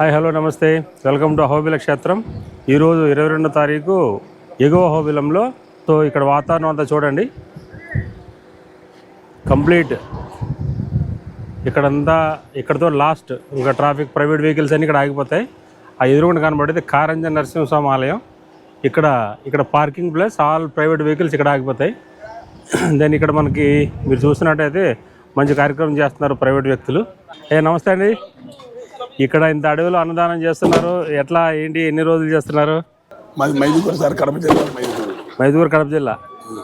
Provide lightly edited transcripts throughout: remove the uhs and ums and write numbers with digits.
Hi hello నమస్తే, welcome to Ahobila క్షేత్రం. ఈరోజు 22వ తారీఖు ఎగువ అహోబిలంలో. సో ఇక్కడ వాతావరణం అంతా చూడండి, కంప్లీట్ ఇక్కడతో లాస్ట్. ఇంకా ట్రాఫిక్, ప్రైవేట్ వెహికల్స్ అన్నీ ఇక్కడ ఆగిపోతాయి. ఆ ఎదురుగుండా కనబడేది కారంజ నరసింహస్వామి ఆలయం. ఇక్కడ parking plus all private vehicles ఇక్కడ ఆగిపోతాయి. దెన్ ఇక్కడ మనకి మీరు చూస్తున్నట్టయితే మంచి కార్యక్రమం చేస్తున్నారు ప్రైవేట్ వ్యక్తులు. నమస్తే అండి. ఇక్కడ ఇంత అడవిలో అన్నదానం చేస్తున్నారు, ఎట్లా ఏంటి, ఎన్ని రోజులు చేస్తున్నారు? మైదుగురు కడప జిల్లా.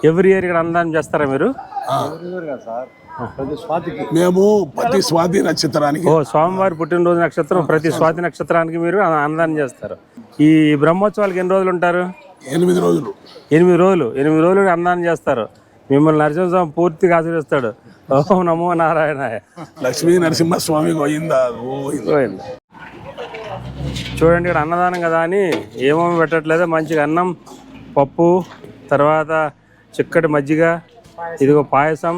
ఎవ్రీ ఇయర్ ఇక్కడ అన్నదానం చేస్తారా మీరు? మేము ప్రతి స్వాతి నక్షత్రానికి, స్వామివారి పుట్టినరోజు నక్షత్రం ప్రతి స్వాతి నక్షత్రానికి మీరు అన్నదానం చేస్తారు. ఈ బ్రహ్మోత్సవాలకి ఎన్ని రోజులు ఉంటారు? 8 రోజులు. 8 రోజులు అన్నదానం చేస్తారు. మిమ్మల్ని నరసింహస్వామి పూర్తిగా ఆశీర్వదిస్తాడు. ఓం నమో నారాయణాయ. లక్ష్మీ నరసింహస్వామి గోయిందా. చూడండి, ఇక్కడ అన్నదానం కదా అని ఏమేమి పెట్టట్లేదు. మంచిగా అన్నం, పప్పు, తర్వాత చిక్కటి మజ్జిగ, ఇదిగో పాయసం,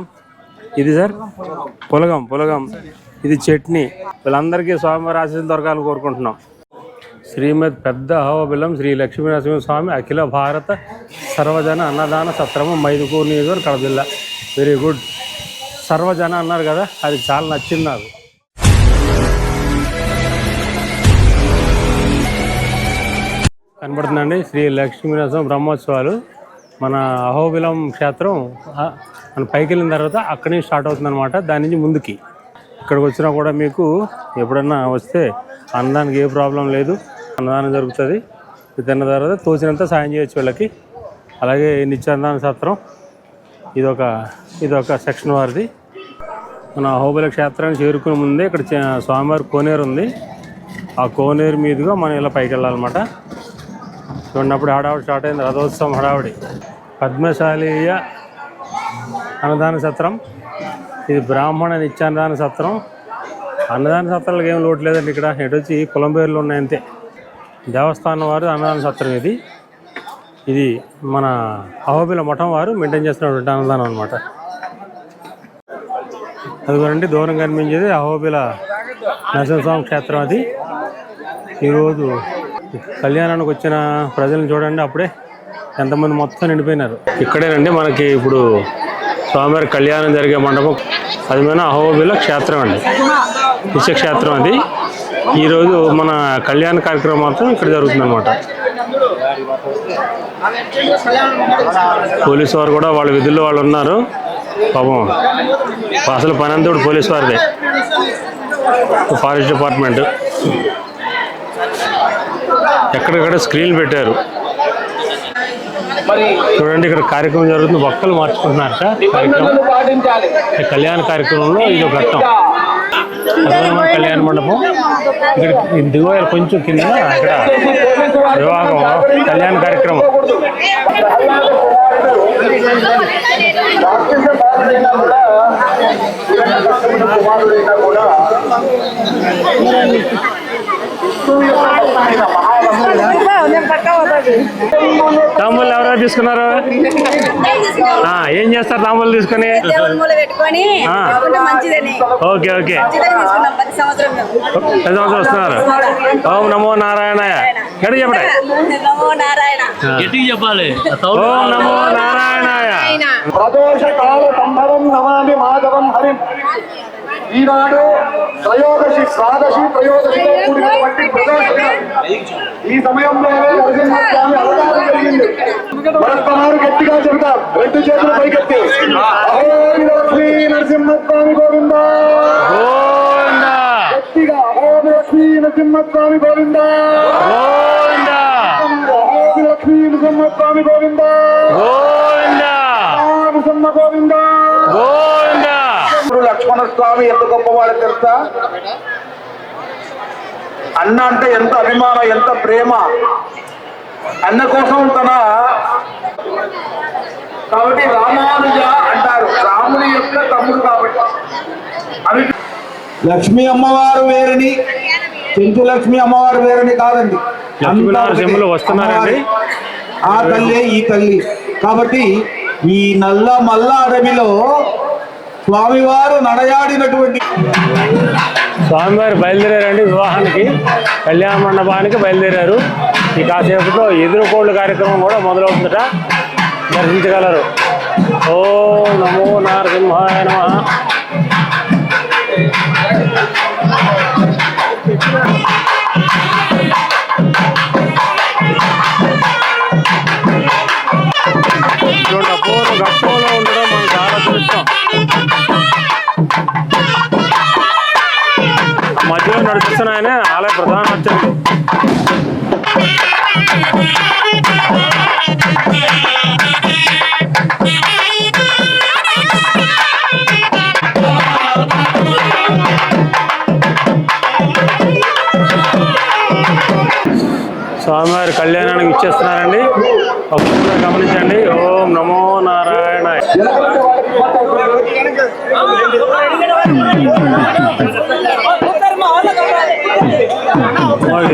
ఇది సార్ పులగం, ఇది చట్నీ. వీళ్ళందరికీ స్వామివారి ఆశీస్సులు దొరకాలని కోరుకుంటున్నాం. శ్రీమద్ పెద్ద అహోబిలం శ్రీ లక్ష్మీ నరసింహస్వామి అఖిల భారత సర్వజన అన్నదాన సత్రము, మైదుకూరు నియోజకవర్గం, కడప జిల్లా. Very good. సర్వజన అన్నారు కదా, అది చాలా నచ్చింది నాకు. కనబడుతుందండి శ్రీ లక్ష్మీ నరసింహ బ్రహ్మోత్సవాలు. మన అహోబిలం క్షేత్రం మన పైకి వెళ్ళిన తర్వాత అక్కడి నుంచి స్టార్ట్ అవుతుంది అనమాట. దాని నుంచి ముందుకి ఇక్కడికి వచ్చినా కూడా మీకు ఎప్పుడన్నా వస్తే అన్నదానికి ఏ ప్రాబ్లం లేదు, అన్నదానం జరుగుతుంది. తిన్న తర్వాత తోచినంత సాయం చేయొచ్చు వీళ్ళకి. అలాగే నిత్యాన్నదాన సత్రం ఇదొక సెక్షన్ వారిది. మన అహోబిల క్షేత్రానికి చేరుకునే ముందే ఇక్కడ స్వామివారి కోనేరు ఉంది. ఆ కోనేరు మీదుగా మనం ఇలా పైకి వెళ్ళాలన్నమాట. చూడప్పుడు హడావుడి స్టార్ట్ అయింది, రథోత్సవం హడావుడి. పద్మశాలీయ అన్నదాన సత్రం, ఇది బ్రాహ్మణ నిత్యాన్నదాన సత్రం. అన్నదాన సత్రాలకు ఏం లోటు లేదండి. ఇక్కడ ఎటు వచ్చి కులం పేర్లు ఉన్నాయంతే. దేవస్థానం వారు అన్నదాన సత్రం ఇది మన అహోబిల మఠం వారు మెయింటైన్ చేస్తున్నటువంటి అన్నదానం అనమాట. అదిగోనండి దూరం కనిపించేది అహోబిల నరసింహస్వామి క్షేత్రం. అది ఈరోజు కళ్యాణానికి వచ్చిన ప్రజలను చూడండి, అప్పుడే ఎంతమంది మొత్తం నిండిపోయినారు. ఇక్కడేనండి మనకి ఇప్పుడు స్వామివారి కళ్యాణం జరిగే మండపం. అది మన అహోబిల క్షేత్రం అండి, విశ్వక్షేత్రం. అది ఈరోజు మన కళ్యాణ కార్యక్రమం మాత్రం ఇక్కడ జరుగుతుంది అనమాట. పోలీసు వారు కూడా వాళ్ళ విధుల్లో వాళ్ళు ఉన్నారు. పాపం అసలు పని అంతా కూడా పోలీసు వారిదే, ఫారెస్ట్ డిపార్ట్మెంట్. ఎక్కడికక్కడ స్క్రీన్లు పెట్టారు. చూడండి, ఇక్కడ కార్యక్రమం జరుగుతుంది. భక్తులు మార్చుకుంటున్నారట కార్యక్రమం. కళ్యాణ కార్యక్రమంలో ఇది ఒక ఘట్టం. కళ్యాణ మండపం ఇక్కడ దిగువ కొంచెం కింద ఇక్కడ వివాహం కళ్యాణ కార్యక్రమం. తాంబూలు ఎవరెవరు తీసుకున్నారు? ఏం చేస్తారు తాంబూలు తీసుకొని? ఓకే ఓకే, 10 సంవత్సరం వస్తున్నారు. ఓం నమో నారాయణాయ. గట్టి చెప్పాలి. ఓం నమో నారాయణాయ. ఈనాడు త్రయోదశి త్రయోదశితో కూడినటువంటి ప్రదోషం. ఈ సమయంలో నరసింహస్వామి అవతారం జరిగింది. పరస్పరాలు గట్టిగా చెబుతాం, 2 చేతులు పైకెత్తి. అహోబి లక్ష్మీ నరసింహస్వామి గోవిందా. గట్టిగా అహోబి లక్ష్మీ నరసింహస్వామి గోవిందా. అహోబి లక్ష్మీ నరసింహస్వామి గోవిందా. నరసింహ గోవిందా. లక్ష్మణ స్వామి ఎంత గొప్పవాడో తెలుసా? అన్న అంటే ఎంత అభిమానం, ఎంత ప్రేమ. అన్న కోసం కాబట్టి రామానుజ అంటారు, రాముని యొక్క తమ్ముడు. కాబట్టి లక్ష్మీ అమ్మవారు వేరుని, చెంచు లక్ష్మీ అమ్మవారు వేరుని కాదండి. ఆ తల్లి ఈ తల్లి. కాబట్టి ఈ నల్ల మల్ల అడవిలో స్వామివారు నడయాడినటువంటి స్వామివారి బయలుదేరారండి వివాహానికి, కళ్యాణ మండపానికి బయలుదేరారు. ఈ కాసేపట్లో ఎదురుకోళ్ళు కార్యక్రమం కూడా మొదలవుతుందట, దర్శించగలరు. ఓం నమో నారసింహాయ నమః. పూర్వ గప్పంలో ఉండడం మనకు చాలా అదృష్టం. మధ్యలో నడిపిస్తున్నాయనే ఆలయ ప్రధాన అర్చకుడు. స్వామివారి కళ్యాణానికి ఇచ్చేస్తున్నారండి, ఒకసారి గమనించండి. ఓం నమో నారాయణ.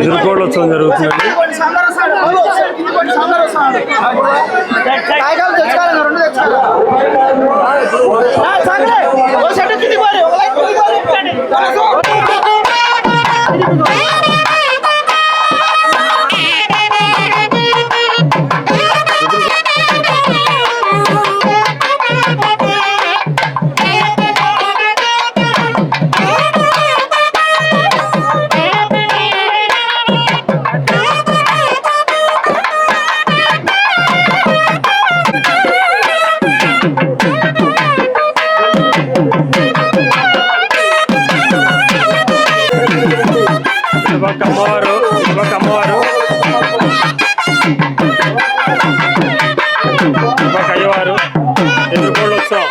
ఎదుర్కోళ్ళు వచ్చడం జరుగుతుందండి. అమ్మవారు అయ్యవారు ఎదుర్కోళ్ళు వచ్చాం.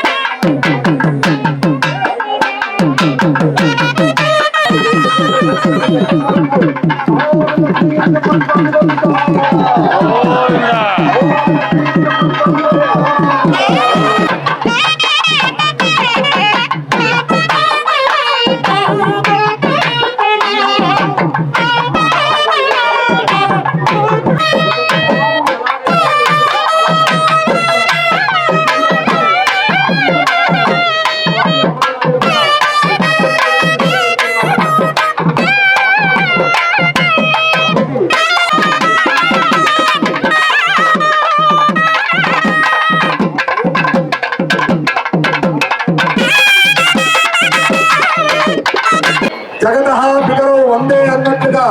జగతః పితరో వందే అన్నట్టుగా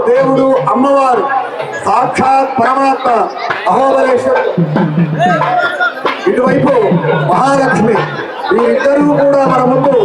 దేవుడు అమ్మవారు సాక్షాత్ పరమాత్మ అహోబలేశ్వరుడు, ఇటువైపు మహాలక్ష్మి, వీరిద్దరూ కూడా మన ముందు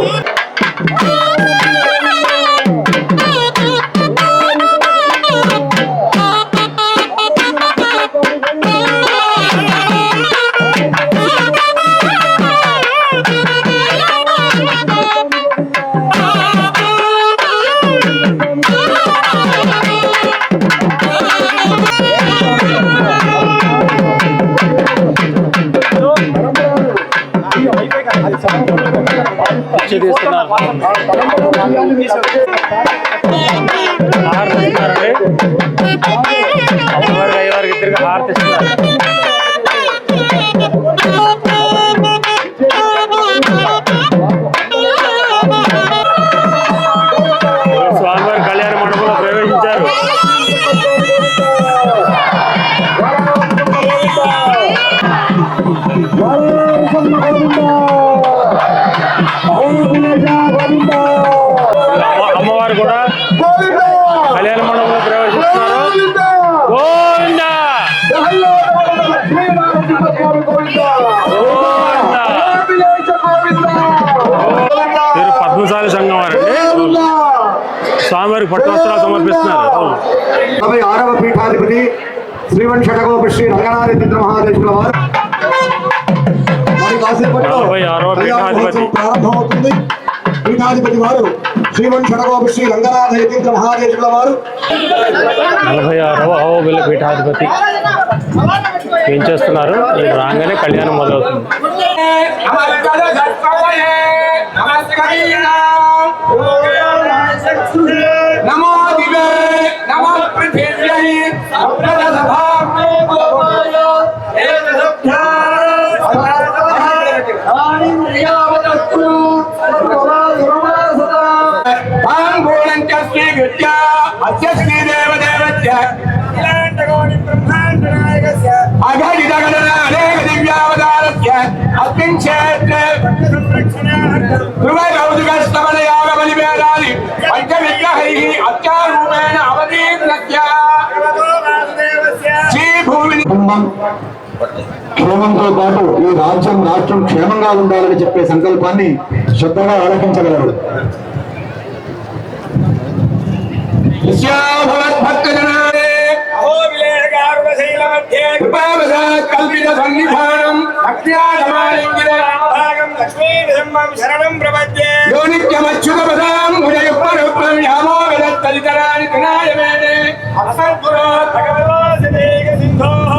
అయ్యవారికి ఇద్దరికి హారతి ఇస్తున్నారు. స్వామివారి కళ్యాణ మండపంలో ప్రవేశించారు. అమ్మవారు కూడా కళ్యాణ మండపంలో ప్రవేశిస్తున్నారు. గోవిందా మీరు పద్మశాలి సంఘం వారండి. స్వామివారికి పట్టు వస్త్రాలు సమర్పిస్తున్నారు. 46వ పీఠాధిపతి శ్రీవన్ షటకోప శ్రీ రంగనాథేంద్ర మహాదేశుల వారు 46వ పీఠాధిపతి ప్రారంభమవుతుంది. పీఠాధిపతి వారు శ్రీవన్ షటకోప శ్రీ రంగనాథేంద్ర మహాదేశుల వారు 46వ అహోబిల పీఠాధిపతి ఏం చేస్తున్నారు? మీరు రాగానే కళ్యాణం మొదలవుతుంది. నమో దివే నమో పృథివ్యై అద్య శ్రీదేవదేవస్య ఇలాంటగోని బ్రహ్మాండ నాయకస్య అఘటిత గణన అనేక దివ్యావతారస్య అస్మిన్ క్షేత్రే ధ్రువ కౌతుక స్తమన యాగ బలివేదాది పంచ విగ్రహైః అత్యారూపేణ అవతీర్ణస్య శ్రీ భూమిని కుటుంబం క్షేమంతో పాటు ఈ రాజ్యం రాష్ట్రం క్షేమంగా ఉండాలని చెప్పే సంకల్పాన్ని శ్రద్ధగా ఆలకించగలరు. భక్తజనాలే అహోవిలేగారుడశైలమధ్యే కల్పిత సన్నిధానం భక్త్యాగమాలింగిత భాగం లక్ష్మీనృసింహం శరణం ప్రపద్యే యోనిత్యమచ్యుతపదాం భుజయుగ్మరుగ్మం యామో విదత్తదితరాని త్రినాయమేనే అసద్గురో భగవద్వాసుదేవ సింధోః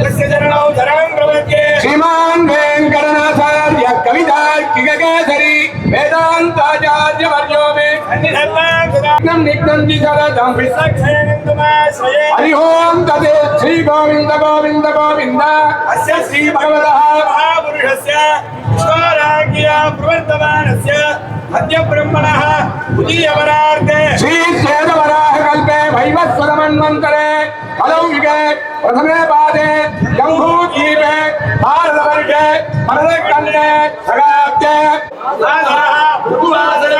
యస్య చరణౌ శరణం ప్రపద్యే శ్రీమాన్ వెంకటనాథార్య కవితార్కికేసరి వేదాంతాచార్య వర్యో మే సన్నిధర్మాం సదా నిఘ్నం దిశరథం విసక్షేనందుమాశ్రయే హరి ఓం తదే శ్రీ గోవింద గోవింద గోవింద అస్య శ్రీ భగవతః మహాపురుషస్య విశ్వారాజ్ఞయా ప్రవర్తమానస్య అద్య బ్రహ్మణః ఉదీయవరార్ధే శ్రీ శ్వేతవరాహ కల్పే వైవస్వతమన్వంతరే కలౌయుగే ప్రథమే పాదే జంబూద్వీపే భారతవర్షే భరతఖండే సగాబ్దే ఆధారः భృగువాసర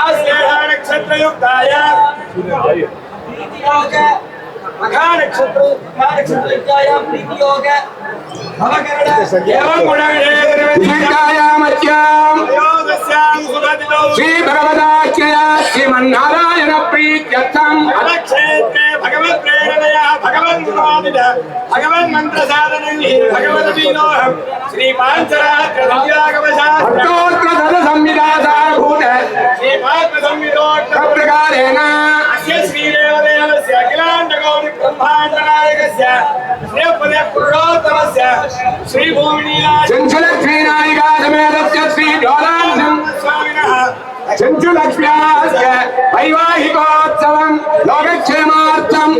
ఆశ్లేష నక్షత్రయుక్తాయ మఖానక్షత్రయుక్తాయ ప్రీతియోగ భవకరణ ఏవం గుణగణే విశిష్టాయామత్యాం యోగస్యాం సుగతిలో శ్రీ భగవదాఖ్యయా శ్రీమన్నారాయణ ప్రీత్యర్థం క్షేత్రే భగవత్ ప్రేరణయ భగవన్మామిద భగవన్ మంత్ర సాధనం భగవద్ వినోహం శ్రీ పాంచరాత్ర దివ్యాగమశాస్త్ర భక్తోత్ర ధన సంవిధాసారభూత శ్రీ పాత్ర సంవిధోక్త ప్రకారేణ అస్య శ్రీదేవదేవస్య అఖిలాండగౌరి బ్రహ్మాండ నాయకస్య శ్రీపదే పురుషోత్తమస్య శ్రీ భూమినీలాయ చెంచులక్ష్మీనాయికా సమేతస్య శ్రీ జ్వాలాంశం స్వామినః చెంచులక్ష్మ్యాస్య వైవాహికోత్సవం లోకక్షేమార్థం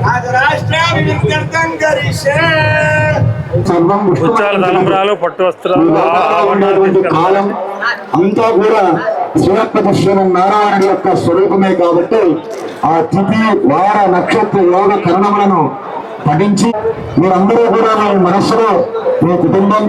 రాజరాష్ట్రాభివృద్ధ్యర్థం కరిష్యే సర్వం ముత్యాల తలంబ్రాలు పట్టు వస్త్రాలు ఉన్నటువంటి కాలం అంతా కూడా శివప్రతిష్ఠన నారాయణ యొక్క స్వరూపమే కాబట్టి ఆ తిథి వార నక్షత్ర యోగ కరణములను పఠించి మీరందరూ కూడా మీ మనస్సులో మీ కుటుంబం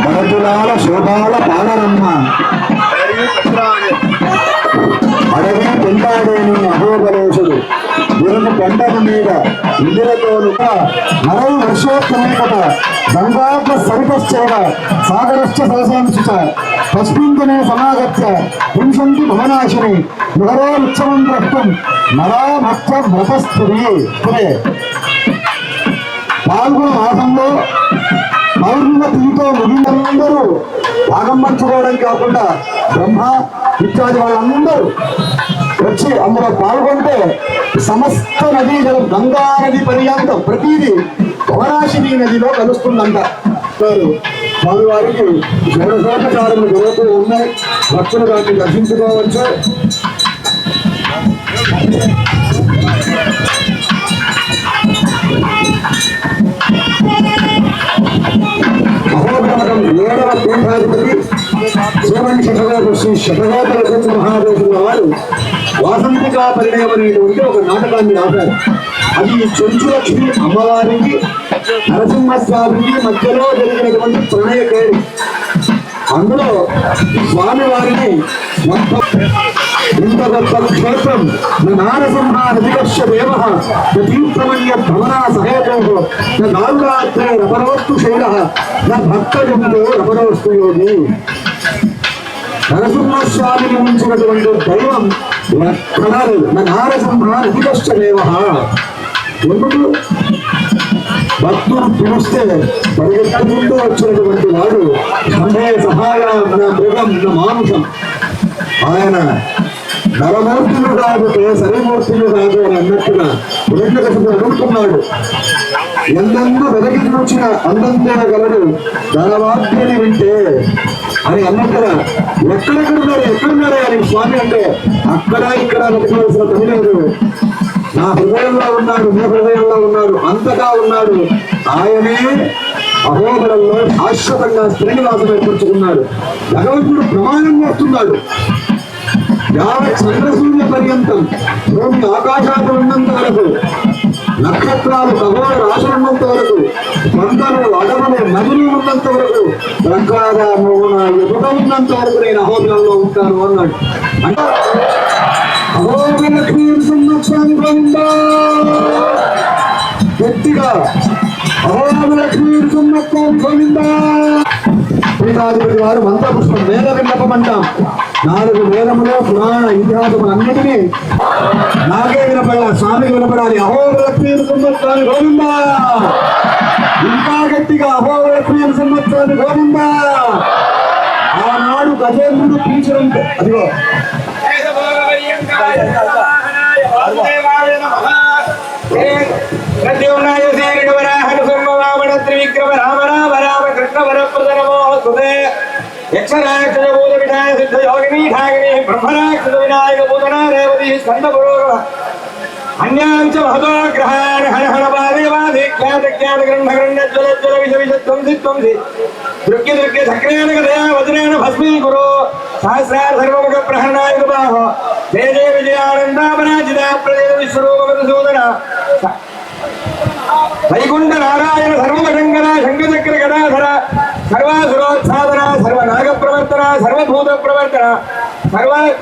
భరతులాల శోభాల పాలనమ్మ అడవి పెండాడేని అహోబలేశుడు ఇరుము కొండల మీద ఇందిరతోనుక నరై వర్షోత్తమేకట గంగాక సరిపశ్చైవ సాగరశ్చ సరసాంశ తస్మిందనే సమాగత్య పుంసంతి భవనాశిని నగరో ఉత్సవం ద్రష్టం నరా భక్త వ్రతస్థురి పాల్గొన మాసంలో పౌర్ణిమ తిథితో ముగిందందరూ భాగం పంచుకోవడం కాకుండా బ్రహ్మ ఇత్యాది వాళ్ళందరూ వచ్చి అందులో పాల్గొంటే సమస్త నదీ జలం గంగా నది పర్యంతం ప్రతిదీ భవనాశిని నదిలో కలుస్తుందంట. స్వామివారికి షోడశోపచారములు జరుగుతూ ఉన్నాయి. భక్తులు దాన్ని దర్శించుకోవచ్చు. మహోగ్రమకం 7వ పీఠాధిపతి శ్రీమన్ శతగోపు శ్రీ శతగోపుల చంద్ర మహాదేవుల వారు వాసంతికా పరిణయం అనేటువంటి ఒక నాటకాన్ని రాశారు. అది చెంచులక్ష్మి అమ్మవారికి నరసింహస్వామికి మధ్యలో జరిగినటువంటి ప్రణయ కేరి. అందులో స్వామివారిని ఇంత గొప్ప క్షేత్రం నారసింహ నదికశ్య దేవ తీర్థమన్య భ్రమణా సహేతో నాలురాత్రే రపరోస్తు శైల భక్తజంతో రపరోస్తు యోగి. నరసింహస్వామిని మించినటువంటి దైవం ఎక్కడా లేదు. నారసింహ నదికశ్య దేవ. ఎందుకు భక్తులు పిలిస్తే పరిగెత్తుకుంటూ వచ్చినటువంటి వాడు సంభయ సహాయ మృగం మాంసం. ఆయన నరమూర్తులు కాదు సరిమూర్తులు కాదు అని అన్నట్టుగా పునర్కసుడు అడుగుతున్నాడు. ఎందెందు వెదకి చూచిన అందంతో గలడు ధనవాద్యని వింటే అని అన్నట్టుగా ఎక్కడున్నాడు అని స్వామి అంటే అక్కడ ఇక్కడ వెతకవలసిన పని లేదు. నా హృదయంలో ఉన్నాడు, నీ హృదయంలో ఉన్నాడు, అంతటా ఉన్నాడు. ఆయనే అహోబలంలో శాశ్వతంగా శ్రీనివాసం ఏర్పరచుకున్నాడు. భగవంతుడు ప్రమాణం చేస్తున్నాడు. యావత్ చంద్రసూర్య పర్యంతం భూమి ఆకాశాలు ఉన్నంత వరకు, నక్షత్రాలు ఖగోళ రాశులున్నంత వరకు, పంటలు అడవులు నదులు ఉన్నంత వరకు, రకాల ఎదుట ఉన్నంత వరకు నేను అహోబలంలో ఉంటాను అన్నాడు. అంటే అహోబలక్ష్మీ సంవత్సరాన్ని పొందా గట్టిగా అహోబలక్ష్మీ సంవత్సరాన్ని పొందా. పీఠాధిపతి వారు మంత్రపుష్పం వేద విన్నపమంటాం. 4 వేదములో పురాణ ఇతిహాసములన్నిటినీ నాకే వినపడాలి, స్వామికి వినపడాలి. అహోబలక్ష్మీ సంవత్సరాన్ని గోవిందా. ఇంకా గట్టిగా అహోబలక్ష్మీ సంవత్సరాన్ని గోవిందా. ఆనాడు గజేంద్రుడు పిలిచినంత అదిగో ప్రద్యుమ్నాయ శ్రీకృష్ణవరాహన సోమవామన త్రివిక్రమ రామ రామ రామ కృష్ణ వరప్రద నమో స్తుతే. యక్షరాక్షస భూత వినాయ సిద్ధ యోగిని ఠాగిని బ్రహ్మరాక్షస వినాయక భూతనా రేవతి స్కంద పురోగమ అన్యాంచ మహతోగ్రహాన్ హర హర బాధే బాధే ఖ్యాత ఖ్యాత గ్రంథ గ్రంథ జ్వల జ్వల విష విష త్వంసి త్వంసి దృగ్య దృగ్య సక్రేణ గదయా వజ్రేణ భస్మీ గురు సహస్రార సర్వముఖ ప్రహరణాయ బాహో జయ జయ విజయానందాపరాజిత ప్రజల విశ్వరూప మధుసూదన వైకుంఠ నారాయణ సర్వశంకర శంఖచక్ర గదాధర సర్వాసురోత్సాదన సర్వనాగ ప్రవర్తన సర్వభూత ప్రవర్తన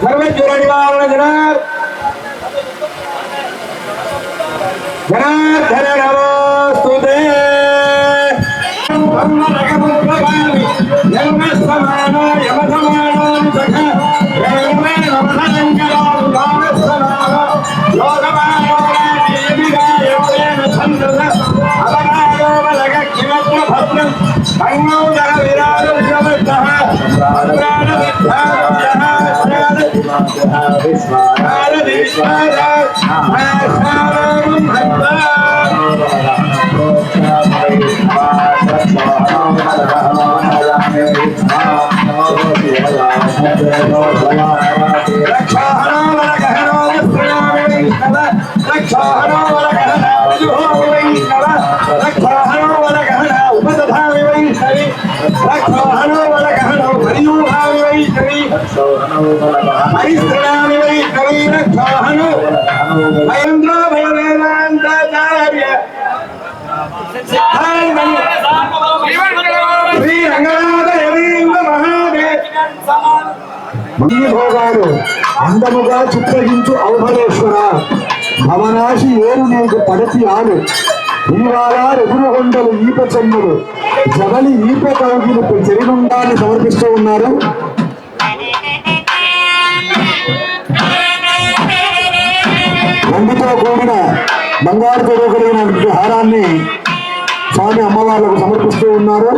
సర్వజ్వర నివారణ జనార్దన నమోస్తుతే. భోగాలు అందముగా చిత్రగించు ఔభలేశ్వర. భవనాశి ఏరు నీకు పడతి ఆలు, ఇవాళ ఎదురు కొండలు ఈప చెన్నులు, జగలి ఈప కౌగిలు చెరినుండాన్ని సమర్పిస్తూ ఉన్నారు. వెండితో కూడిన బంగారుతో కలిగినటువంటి హారాన్ని స్వామి అమ్మవార్లకు సమర్పిస్తూ ఉన్నారు.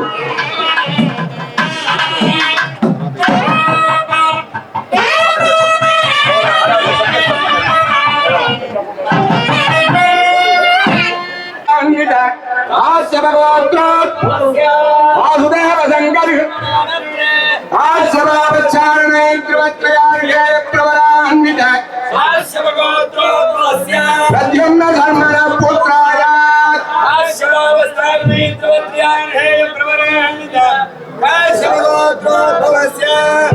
వాసుదేవ శంకర్ ప్రద్యుమ్న ధర్మణ పుత్రాయ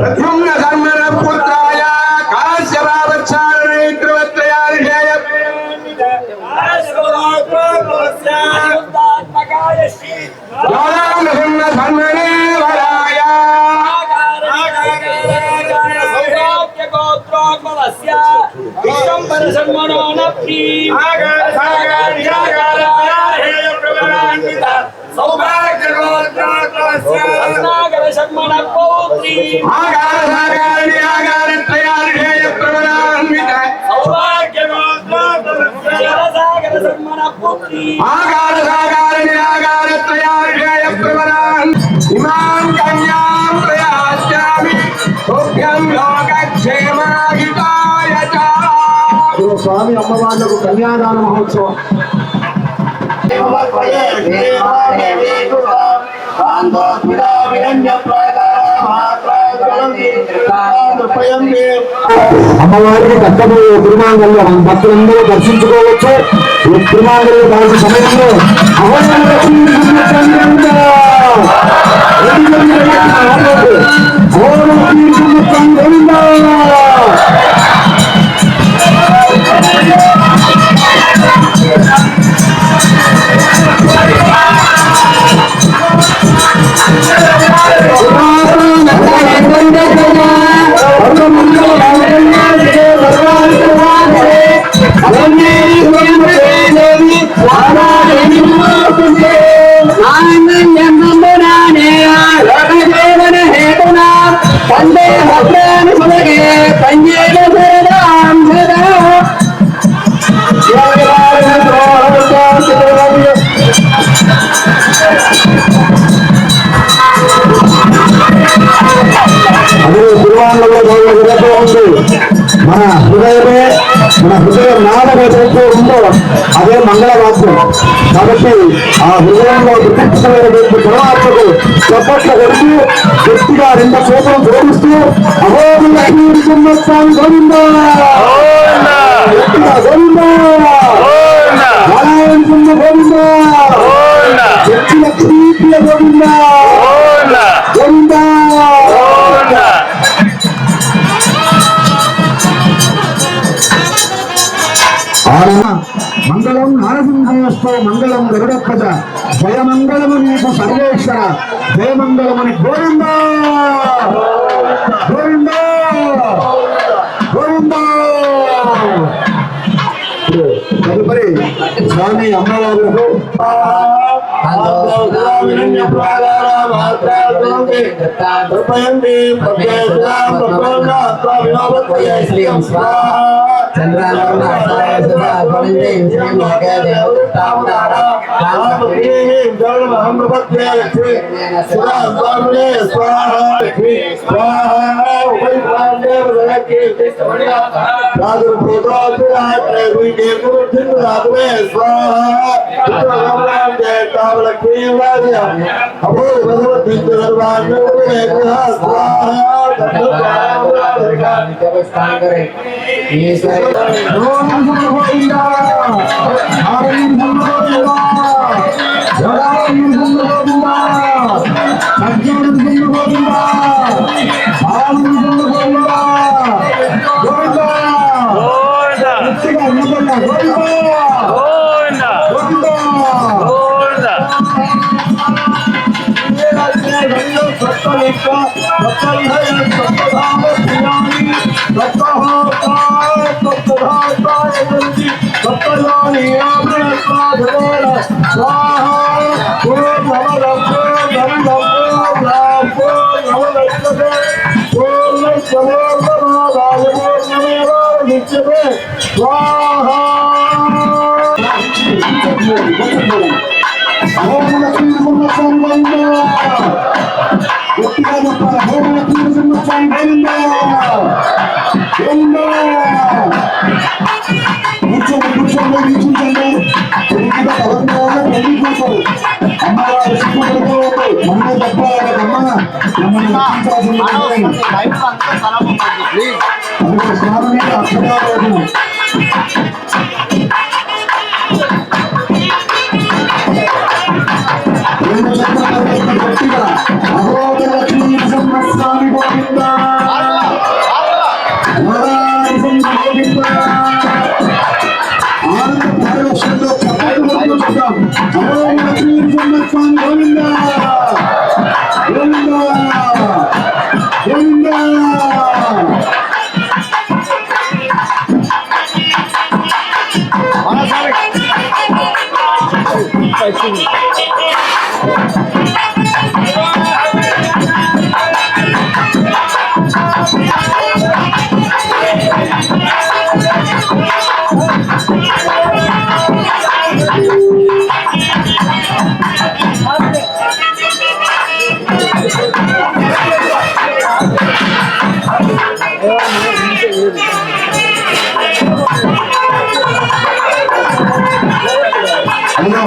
ప్రద్యుమ్న ధర్మణ పుత్రాయ ధర్మణే వరాయ ఇమాం కన్యాం ప్రయాస్యామి తుభ్యం లోకక్షేమాహితాయ చ. స్వామి అమ్మవార్లకు కళ్యాణాన మహోత్సవం. మాత్ర అమ్మవారికి చక్కగా తిరుమాంగల్య మన భక్తులందరూ దర్శించుకోవచ్చు. ఈ తిరుమాంగల్య దాని సమయంలో మన హృదయమే మన హృదయం నాదమైతే ఉందో అదే మంగళవాద్యం. కాబట్టి ఆ హృదయంలో గుర్తించలేనటువంటి పరమాత్మకు చప్పట్లు కొడుతూ గట్టిగా రెండు చేతులు జోడిస్తూ అహోబిలక్ష్మీ గోవిందా గట్టిగా గోవిందా నారాయణ గోవిందా లక్ష్మీ గోవిందా గోవిందా. మంగళం నారసింహస్తు మంగళం గరుడధ్వజ జయమంగళము నీకు సర్వేశ్వర జయమంగళముని గోవిందా గోవిందా గోవిందా. తదుపరి స్వామి అమ్మవారులకు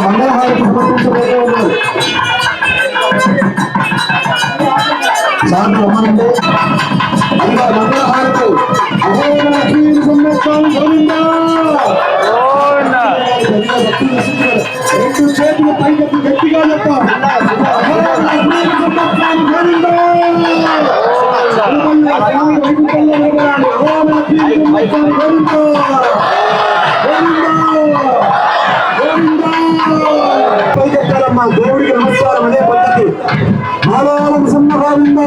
మంగళహారతి అదిగా మంగళహారతి అహోబల లక్ష్మీ నరసింహస్వామి గోవిందా. రెండు చేతులు పైకి గట్టిగా చెప్తాం. అహోబల లక్ష్మీ నరసింహస్వామి గోవిందా. వైకుంఠంలో నిలబడాలి. అహోబల లక్ష్మీ నరసింహస్వామి గోవిందా. పైకెత్తారమ్మా దేవుడికి నమస్కారం అనే పద్ధతి. మాలాలం సింహగోవింద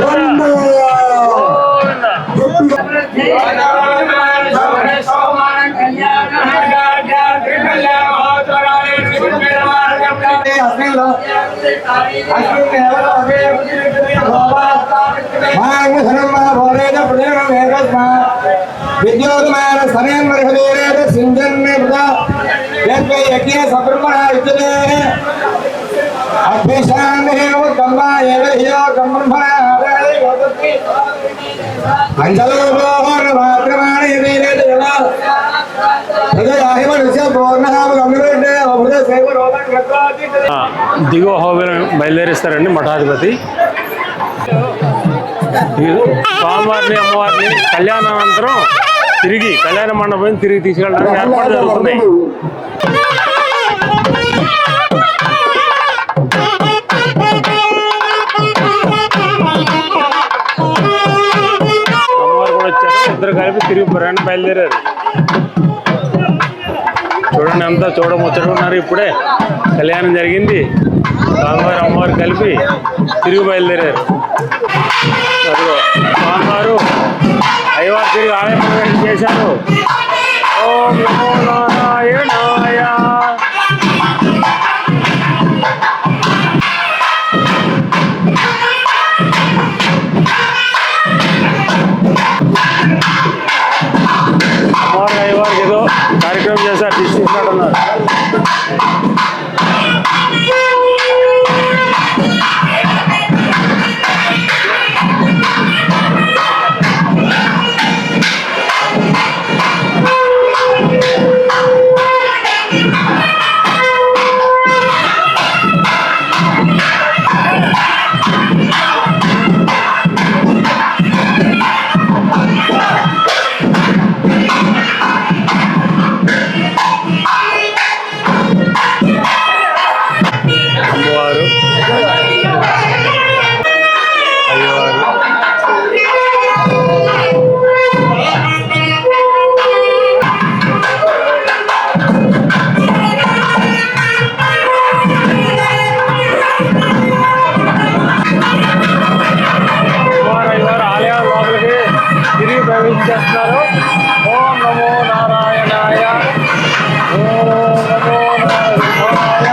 గోవింద. విద్యోగమాన సమయం మరిహదేరేద సింధన్నే బుధ యజ్ఞ యజ్ఞ సబ్రహ్మణ యుద్ధే అభ్యశాన్నేవ గంగా ఏవహియో గంబ్రహ్మణ ఆదాయ గోదతి పంచలోహోన మాత్రమాణ యదేరేద యలా హృదయాహిమనుష్య పూర్ణహామ గంభీరే అమృత సేవ రోధ కృతాతి. దిగువ హోబిలం బయలుదేరిస్తారండి మఠాధిపతి. స్వామివారిని అమ్మవారిని కళ్యాణానంతరం తిరిగి కళ్యాణ మండపం తిరిగి తీసుకెళ్ళడానికి ఏర్పాటు జరుగుతున్నాయి. అమ్మవారు కూడా వచ్చారు. ఇద్దరు కలిపి తిరిగి ప్రయాణం బయలుదేరారు. చూడండి అంతా చూడముచ్చడున్నారు. ఇప్పుడే కళ్యాణం జరిగింది. స్వామివారు అమ్మవారు కలిపి తిరిగి బయలుదేరారు. స్వామివారు అయ్యవారు తిరిగి ఆలయం ప్రవేశం చేశారు. ఓం నమో నారాయణాయ. అమ్మవారు అయ్యవారికి ఏదో కార్యక్రమం చేశారు. తీసుకున్నాడు. చేస్తున్నారు. ఓం నమో నారాయణాయ. ఓం నమో నారాయణాయ.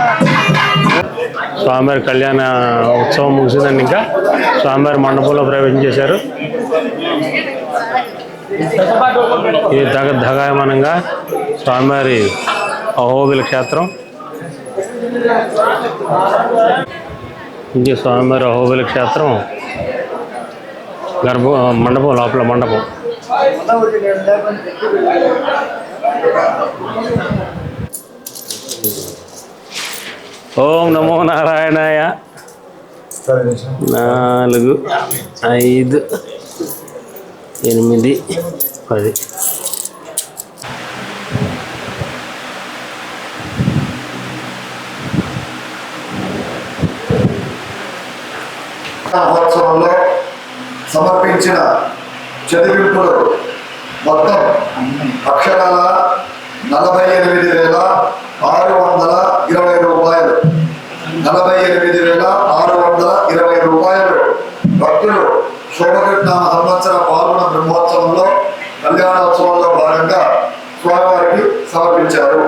స్వామివారి కళ్యాణ ఉత్సవం ముగిసిందండి. ఇంకా స్వామివారి మండపంలో ప్రవేశం చేశారు. ఇది ధగాయమానంగా స్వామివారి అహోబిల క్షేత్రం. ఇది స్వామివారి అహోబిల క్షేత్రం మండపం లోపల మండపం. ఓం నమో నారాయణాయ. 4 5 8 10 మహోత్సవంలో సమర్పించిన చదివింపులు మొత్తం అక్షరాల 48,620 రూపాయలు. 48,620 రూపాయలు భక్తులు శోభకృష్ణామ సంవత్సర పాల్గొన బ్రహ్మోత్సవంలో కళ్యాణోత్సవంలో భాగంగా స్వామివారికి సమర్పించారు.